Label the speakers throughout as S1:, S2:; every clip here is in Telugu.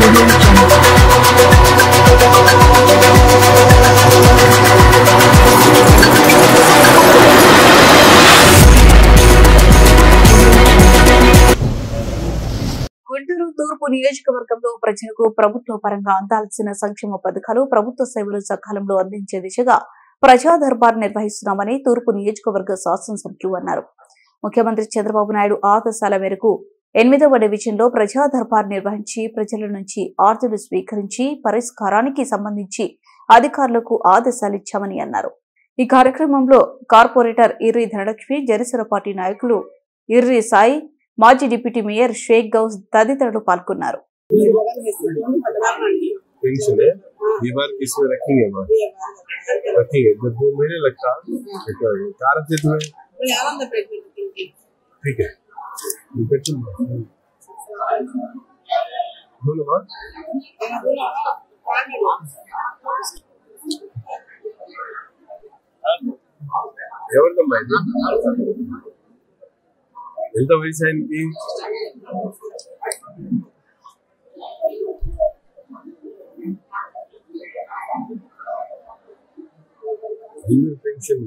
S1: గుంటూరు తూర్పు నియోజకవర్గంలో ప్రజలకు ప్రభుత్వ పరంగా అందాల్సిన సంక్షేమ పథకాలు ప్రభుత్వ సేవలు సకాలంలో అందించే దిశగా ప్రజా దర్బార్ నిర్వహిస్తున్నామని తూర్పు నియోజకవర్గ శాసనసభ్యులు అన్నారు. ముఖ్యమంత్రి చంద్రబాబు నాయుడు ఆదేశాల మేరకు 8వ డివిజన్లో ప్రజా దర్బార్ నిర్వహించి ప్రజల నుంచి ఆర్జీలు స్వీకరించి పరిష్కారానికి సంబంధించి అధికారులకు ఆదేశాలిచ్చామని అన్నారు. ఈ కార్యక్రమంలో కార్పొరేటర్ ఇర్రి ధనలక్ష్మి, జనసేన పార్టీ నాయకులు ఇర్రి సాయి, మాజీ డిప్యూటీ మేయర్ షేక్ గౌస్ తదితరులు పాల్గొన్నారు.
S2: ఎవరిదమ్మా ఇది? ఎంత వయసు ఆయనకి? పెన్షన్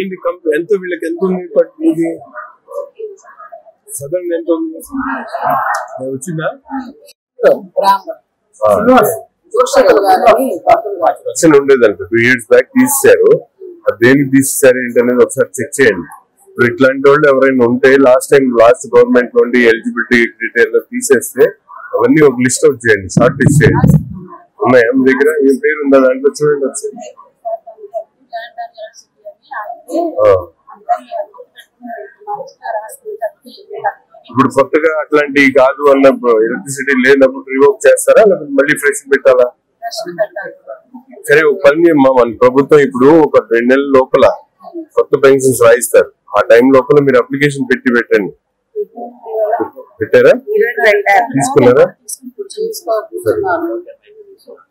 S2: ఏంటి ఎంత వీళ్ళకి ఎంత ఉంది? ఇది సదరన్ ఎంత ఉంది? వచ్చిందా? ఉండేదంట 2 years బ్యాక్ తీసేశారు. దేనికి తీసేశారు ఏంటనేది ఒకసారి చెక్ చేయండి. ఇప్పుడు ఇట్లాంటి వాళ్ళు ఎవరైనా ఉంటే లాస్ట్ గవర్నమెంట్ నుండి ఎలిజిబిలిటీ క్రైటీరియా తీసేస్తే అవన్నీ ఒక లిస్ట్ అవుట్ చేయండి, షార్ట్ లిస్ట్ చేయండి. ఉన్నాయా మీ దగ్గర? ఏం పేరు ఉందా దాంట్లో? చూడండి వచ్చి. ఇప్పుడు కొత్తగా అట్లాంటివి కాదు అన్నప్పుడు ఎలక్ట్రిసిటీ లేనప్పుడు రివోక్ చేస్తారా, లేకపోతే మళ్ళీ ఫ్రెష్ పెట్టాలా? సరే ఒక పని మన ప్రభుత్వం ఇప్పుడు ఒక 2 నెలల లోపల కొత్త పెన్షన్స్ రాయిస్తారు. ఆ టైం లోపల మీరు అప్లికేషన్ పెట్టండి. పెట్టారా? తీసుకున్నారా?